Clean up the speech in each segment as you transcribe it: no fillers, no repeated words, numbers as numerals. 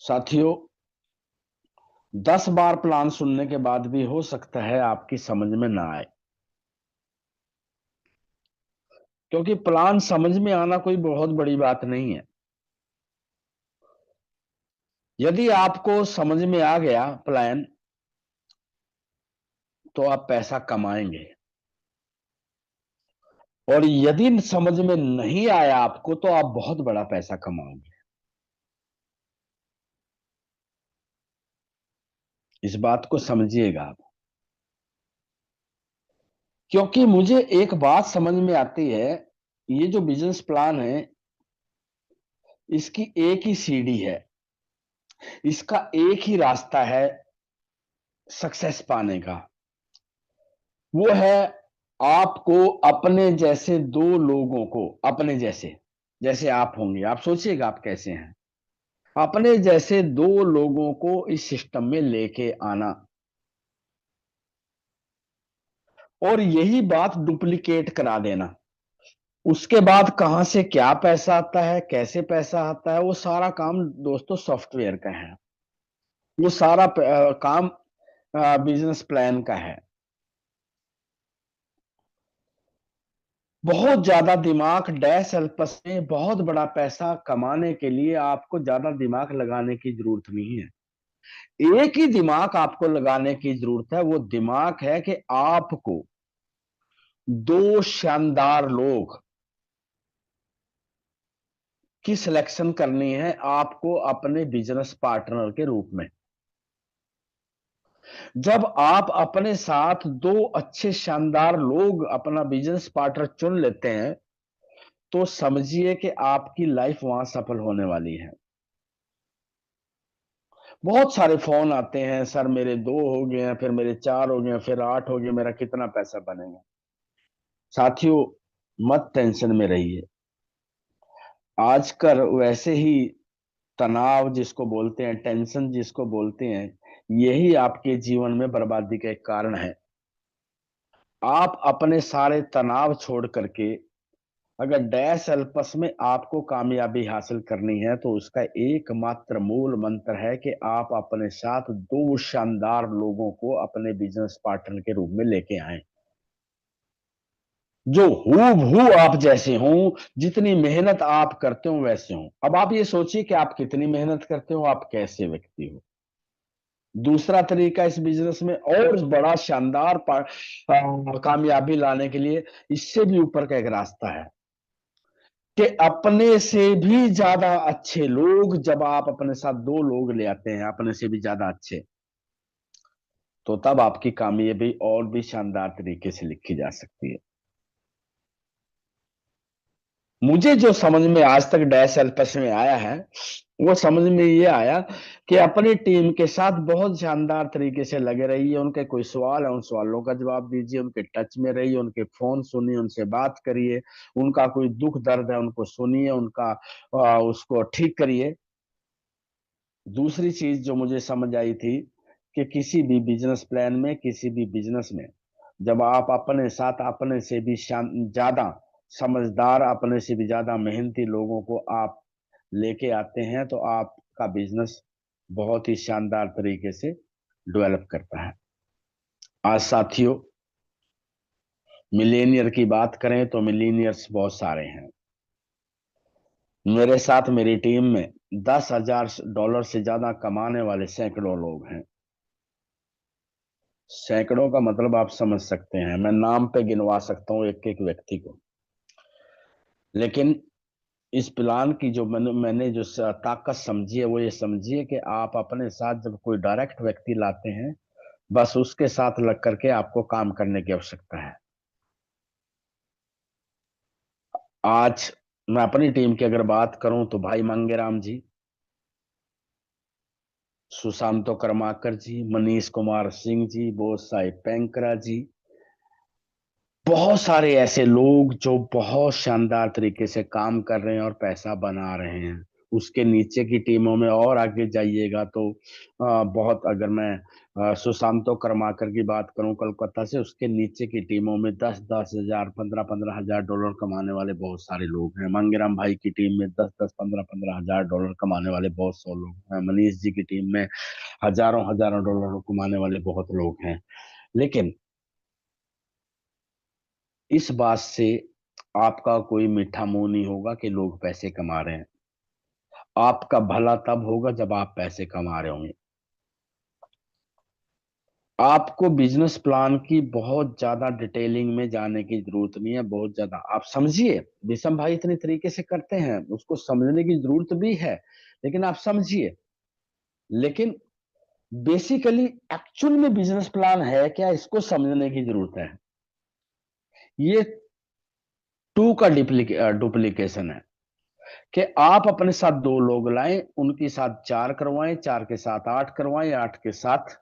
साथियों, 10 बार प्लान सुनने के बाद भी हो सकता है आपकी समझ में ना आए। क्योंकि प्लान समझ में आना कोई बहुत बड़ी बात नहीं है। यदि आपको समझ में आ गया प्लान, तो आप पैसा कमाएंगे। और यदि समझ में नहीं आया आपको, तो आप बहुत बड़ा पैसा कमाओगे। इस बात को समझिएगा आप। क्योंकि मुझे एक बात समझ में आती है, ये जो बिजनेस प्लान है, इसकी एक ही सीढ़ी है। इसका एक ही रास्ता है सक्सेस पाने का। वो है आपको अपने जैसे दो लोगों को, अपने जैसे, जैसे आप होंगे, आप सोचिएगा आप कैसे हैं, अपने जैसे दो लोगों को इस सिस्टम में लेके आना। और यही बात डुप्लीकेट करा देना। उसके बाद कहां से क्या पैसा आता है, कैसे पैसा आता है, वो सारा काम दोस्तों सॉफ्टवेयर का है। वो सारा काम बिजनेस प्लान का है। बहुत ज्यादा दिमाग डैश एल्पस में बहुत बड़ा पैसा कमाने के लिए आपको ज्यादा दिमाग लगाने की जरूरत नहीं है। एक ही दिमाग आपको लगाने की जरूरत है। वो दिमाग है कि आपको दो शानदार लोग की सिलेक्शन करनी है आपको अपने बिजनेस पार्टनर के रूप में। जब आप अपने साथ दो अच्छे शानदार लोग अपना बिजनेस पार्टनर चुन लेते हैं, तो समझिए कि आपकी लाइफ वहां सफल होने वाली है। बहुत सारे फोन आते हैं, सर मेरे दो हो गए हैं, फिर मेरे चार हो गए हैं, फिर आठ हो गए, मेरा कितना पैसा बनेगा। साथियों, मत टेंशन में रहिए। आजकल वैसे ही तनाव जिसको बोलते हैं, टेंशन जिसको बोलते हैं, यही आपके जीवन में बर्बादी का एक कारण है। आप अपने सारे तनाव छोड़ करके अगर डैश एल्पस में आपको कामयाबी हासिल करनी है, तो उसका एकमात्र मूल मंत्र है कि आप अपने साथ दो शानदार लोगों को अपने बिजनेस पार्टनर के रूप में लेके आए, जो हूबहू आप जैसे हों, जितनी मेहनत आप करते हो वैसे हो। अब आप ये सोचिए कि आप कितनी मेहनत करते हो, आप कैसे व्यक्ति हो। दूसरा तरीका इस बिजनेस में और बड़ा शानदार कामयाबी लाने के लिए, इससे भी ऊपर का एक रास्ता है कि अपने से भी ज्यादा अच्छे लोग, जब आप अपने साथ दो लोग ले आते हैं अपने से भी ज्यादा अच्छे, तो तब आपकी कामयाबी और भी शानदार तरीके से लिखी जा सकती है। मुझे जो समझ में आज तक डैश एल्पस में आया है, वो समझ में ये आया कि अपनी टीम के साथ बहुत शानदार तरीके से लगे रहिए। उनके कोई सवाल है, उन सवालों का जवाब दीजिए, उनके टच में रहिए, उनके फोन सुनिए, उनसे बात करिए। उनका कोई दुख दर्द है, उनको सुनिए, उनका उसको ठीक करिए। दूसरी चीज जो मुझे समझ आई थी कि किसी भी बिजनेस प्लान में, किसी भी बिजनेस में, जब आप अपने साथ अपने से भी ज्यादा समझदार, अपने से भी ज्यादा मेहनती लोगों को आप लेके आते हैं, तो आपका बिजनेस बहुत ही शानदार तरीके से डेवलप करता है। आज साथियों, मिलेनियर की बात करें तो मिलेनियर्स बहुत सारे हैं। मेरे साथ मेरी टीम में $10,000 से ज्यादा कमाने वाले सैकड़ों लोग हैं। सैकड़ों का मतलब आप समझ सकते हैं, मैं नाम पे गिनवा सकता हूँ एक एक व्यक्ति को। लेकिन इस प्लान की जो मैंने जो ताकत समझी है, वो ये समझिए कि आप अपने साथ जब कोई डायरेक्ट व्यक्ति लाते हैं, बस उसके साथ लग करके आपको काम करने की आवश्यकता है। आज मैं अपनी टीम की अगर बात करूं, तो भाई मंगेराम जी, सुशांतो कर्माकर जी, मनीष कुमार सिंह जी, बोस साहिब पैंकरा जी, बहुत सारे ऐसे लोग जो बहुत शानदार तरीके से काम कर रहे हैं और पैसा बना रहे हैं। उसके नीचे की टीमों में और आगे जाइएगा तो बहुत, अगर मैं सुशांतो कर्माकर की बात करूं कोलकाता से, उसके नीचे की टीमों में 10-10 हजार, 15-15 हजार डॉलर कमाने वाले बहुत सारे लोग हैं। मंगेराम भाई की टीम में 10-10, 15-15 हजार डॉलर कमाने वाले बहुत सौ लोग हैं। मनीष जी की टीम में हजारों हजारों डॉलर कमाने वाले बहुत लोग हैं। लेकिन इस बात से आपका कोई मीठा मुंह नहीं होगा कि लोग पैसे कमा रहे हैं। आपका भला तब होगा जब आप पैसे कमा रहे होंगे। आपको बिजनेस प्लान की बहुत ज्यादा डिटेलिंग में जाने की जरूरत नहीं है। बहुत ज्यादा आप समझिए, विषम भाई इतने तरीके से करते हैं, उसको समझने की जरूरत भी है, लेकिन आप समझिए। लेकिन बेसिकली एक्चुअल में बिजनेस प्लान है क्या, इसको समझने की जरूरत है। ये टू का डुप्लीकेशन है कि आप अपने साथ दो लोग लाएं, उनके साथ चार करवाएं, चार के साथ आठ करवाएं, आठ के साथ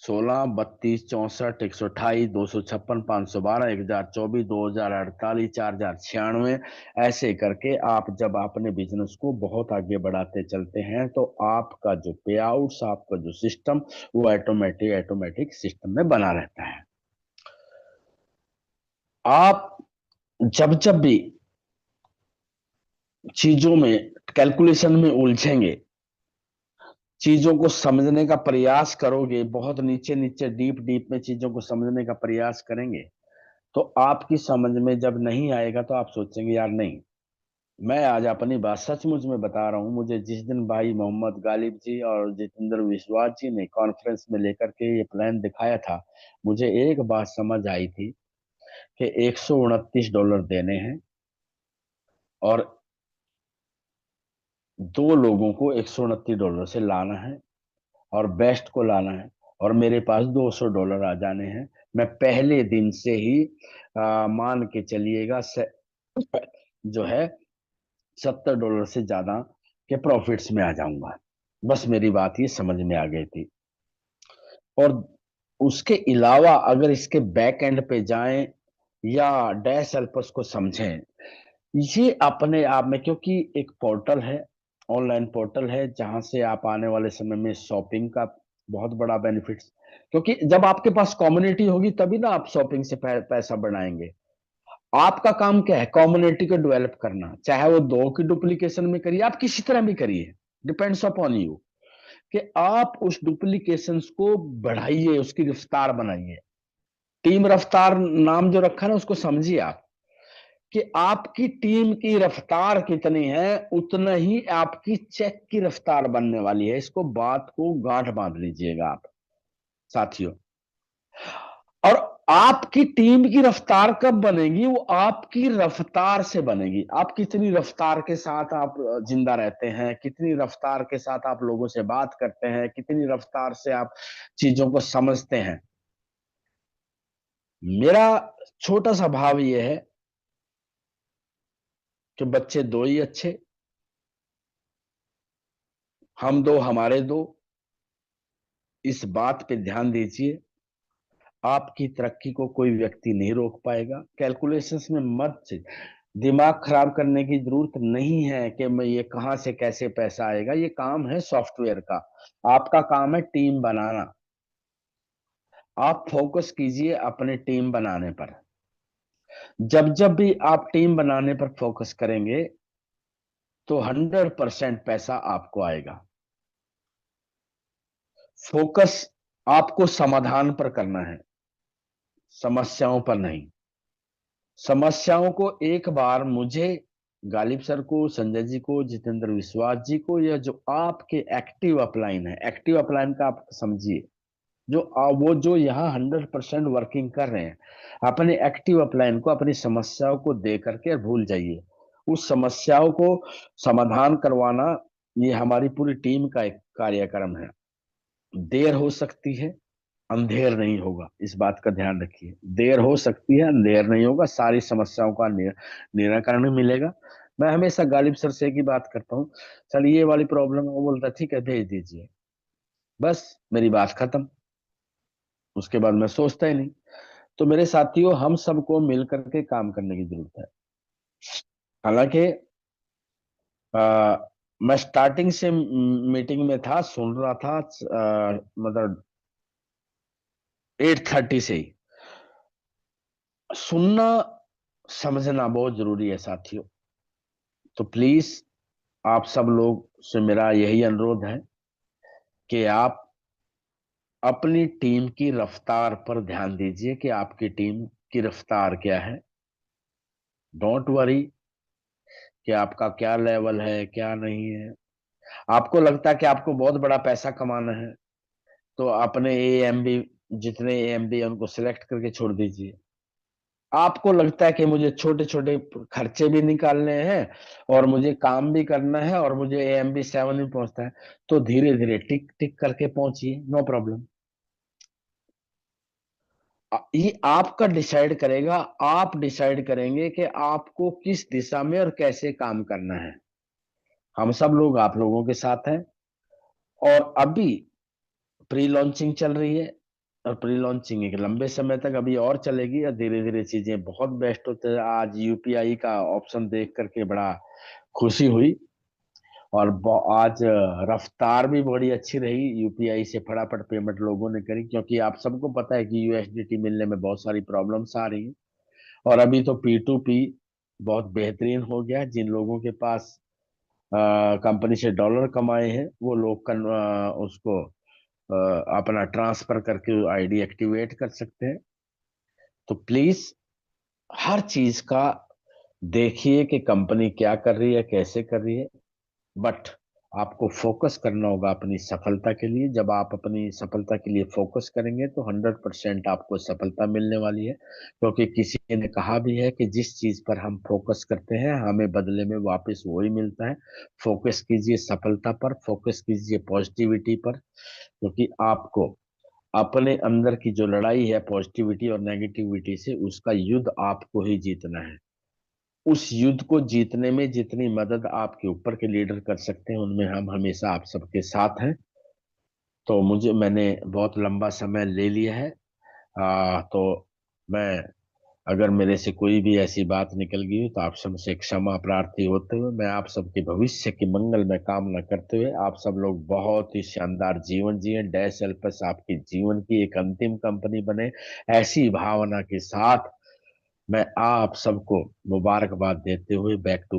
16, 32, 64, 128, 256, 512, 1024, 2048, 4096, ऐसे करके आप जब अपने बिजनेस को बहुत आगे बढ़ाते चलते हैं तो आपका जो पे आउट्स, आपका जो सिस्टम, वो ऑटोमेटिक ऑटोमेटिक सिस्टम में बना रहता है। आप जब जब भी चीजों में, कैलकुलेशन में उलझेंगे, चीजों को समझने का प्रयास करोगे, बहुत नीचे नीचे डीप डीप में चीजों को समझने का प्रयास करेंगे, तो आपकी समझ में जब नहीं आएगा तो आप सोचेंगे यार नहीं। मैं आज अपनी बात सचमुच में बता रहा हूँ, मुझे जिस दिन भाई मोहम्मद गालिब जी और जितेंद्र विश्वास जी ने कॉन्फ्रेंस में लेकर के ये प्लान दिखाया था, मुझे एक बात समझ आई थी कि $129 देने हैं और दो लोगों को $129 से लाना है और बेस्ट को लाना है, और मेरे पास $200 आ जाने हैं। मैं पहले दिन से ही मान के चलिएगा जो है $70 से ज्यादा के प्रॉफिट्स में आ जाऊंगा। बस मेरी बात ये समझ में आ गई थी। और उसके अलावा अगर इसके बैक एंड पे जाएं या डैश एल्पस को समझें, ये अपने आप में, क्योंकि एक पोर्टल है, ऑनलाइन पोर्टल है, जहां से आप आने वाले समय में शॉपिंग का बहुत बड़ा बेनिफिट्स, क्योंकि जब आपके पास कम्युनिटी होगी तभी ना आप शॉपिंग से पैसा बढ़ाएंगे। आपका काम क्या है, कम्युनिटी को डेवलप करना, चाहे वो दो की डुप्लीकेशन में करिए, आप किसी तरह भी करिए, डिपेंड्स अपॉन यू, कि आप उस डुप्लीकेशन को बढ़ाइए, उसकी रफ्तार बनाइए। टीम रफ्तार नाम जो रखा है ना, उसको समझिए आप, कि आपकी टीम की रफ्तार कितनी है, उतना ही आपकी चेक की रफ्तार बनने वाली है। इसको, बात को गांठ बांध लीजिएगा आप साथियों। और आपकी टीम की रफ्तार कब बनेगी, वो आपकी रफ्तार से बनेगी। आप कितनी रफ्तार के साथ आप जिंदा रहते हैं, कितनी रफ्तार के साथ आप लोगों से बात करते हैं, कितनी रफ्तार से आप चीजों को समझते हैं। मेरा छोटा सा भाव यह है कि बच्चे दो ही अच्छे, हम दो हमारे दो, इस बात पे ध्यान दीजिए। आपकी तरक्की को कोई व्यक्ति नहीं रोक पाएगा। कैलकुलेशंस में मत से दिमाग खराब करने की जरूरत नहीं है कि मैं ये कहां से कैसे पैसा आएगा। ये काम है सॉफ्टवेयर का, आपका काम है टीम बनाना। आप फोकस कीजिए अपने टीम बनाने पर। जब जब भी आप टीम बनाने पर फोकस करेंगे तो 100% पैसा आपको आएगा। फोकस आपको समाधान पर करना है, समस्याओं पर नहीं। समस्याओं को एक बार मुझे, गालिब सर को, संजय जी को, जितेंद्र विश्वास जी को, या जो आपके एक्टिव अपलाइन है, एक्टिव अपलाइन का आप समझिए, जो वो जो यहाँ 100% वर्किंग कर रहे हैं, अपने एक्टिव अपलाइन को, अपनी समस्याओं को दे करके भूल जाइए। उस समस्याओं को समाधान करवाना, ये हमारी पूरी टीम का एक कार्यक्रम है। देर हो सकती है, अंधेर नहीं होगा, इस बात का ध्यान रखिए। देर हो सकती है, अंधेर नहीं होगा, सारी समस्याओं का निराकरण मिलेगा। मैं हमेशा गालिब सर से की बात करता हूँ, सर ये वाली प्रॉब्लम है, वो बोलता है ठीक है भेज दीजिए, बस मेरी बात खत्म। उसके बाद मैं सोचता ही नहीं। तो मेरे साथियों, हम सबको मिल करके काम करने की जरूरत है। हालांकि मैं स्टार्टिंग से मीटिंग में था, सुन रहा था, मतलब 8:30 से ही। सुनना समझना बहुत जरूरी है साथियों। तो प्लीज आप सब लोग से मेरा यही अनुरोध है कि आप अपनी टीम की रफ्तार पर ध्यान दीजिए कि आपकी टीम की रफ्तार क्या है। डोंट वरी कि आपका क्या लेवल है क्या नहीं है। आपको लगता है कि आपको बहुत बड़ा पैसा कमाना है, तो अपने AMB, जितने AMB है उनको सिलेक्ट करके छोड़ दीजिए। आपको लगता है कि मुझे छोटे छोटे खर्चे भी निकालने हैं और मुझे काम भी करना है और मुझे AMB 7 भी पहुंचता है, तो धीरे धीरे टिक टिक करके पहुंचिए, नो प्रॉब्लम। ये आपका डिसाइड करेगा। आप डिसाइड करेंगे कि आपको किस दिशा में और कैसे काम करना है। हम सब लोग आप लोगों के साथ हैं। और अभी प्री लॉन्चिंग चल रही है, और प्री लॉन्चिंग एक लंबे समय तक अभी और चलेगी, और धीरे धीरे चीजें बहुत बेस्ट होते हैं। आज UPI का ऑप्शन देख करके बड़ा खुशी हुई। और आज रफ्तार भी बड़ी अच्छी रही, UPI से फटाफट पेमेंट लोगों ने करी, क्योंकि आप सबको पता है कि USDT मिलने में बहुत सारी प्रॉब्लम्स आ रही हैं। और अभी तो P2P बहुत बेहतरीन हो गया है। जिन लोगों के पास कंपनी से डॉलर कमाए हैं वो लोग उसको अपना ट्रांसफर करके ID एक्टिवेट कर सकते हैं। तो प्लीज हर चीज का देखिए कि कंपनी क्या कर रही है, कैसे कर रही है। बट आपको फोकस करना होगा अपनी सफलता के लिए। जब आप अपनी सफलता के लिए फोकस करेंगे तो 100% आपको सफलता मिलने वाली है, क्योंकि किसी ने कहा भी है कि जिस चीज पर हम फोकस करते हैं हमें बदले में वापस वही मिलता है। फोकस कीजिए सफलता पर, फोकस कीजिए पॉजिटिविटी पर, क्योंकि आपको अपने अंदर की जो लड़ाई है पॉजिटिविटी और नेगेटिविटी से, उसका युद्ध आपको ही जीतना है। उस युद्ध को जीतने में जितनी मदद आपके ऊपर के लीडर कर सकते हैं, उनमें हम हमेशा आप सबके साथ हैं। तो मैंने बहुत लंबा समय ले लिया है। तो मैं, अगर मेरे से कोई भी ऐसी बात निकल गई हो तो आप सबसे क्षमा प्रार्थी होते हुए, मैं आप सबके भविष्य की मंगल में कामना करते हुए, आप सब लोग बहुत ही शानदार जीवन जिए, डैश एल्पस आपके जीवन की एक अंतिम कंपनी बने, ऐसी भावना के साथ मैं आप सबको मुबारकबाद देते हुए बैक टू